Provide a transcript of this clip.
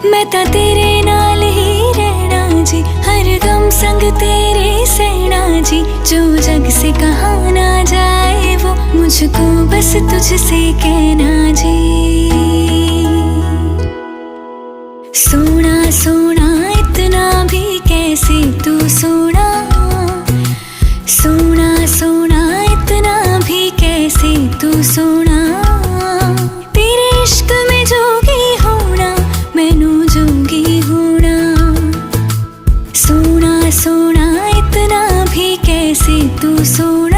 मैं ता तेरे नाल ही रहना जी, हर गम संग तेरे सहना जी। जो जग से कहा ना जाए वो मुझको बस तुझसे कहना जी। सोना सोना इतना भी कैसे तू सोना, सोना सोना इतना भी कैसे तू सोना। तेरे इश्क में जोगी होना मैनू जोगी होना। सोना सोना इतना भी कैसे तू सोना।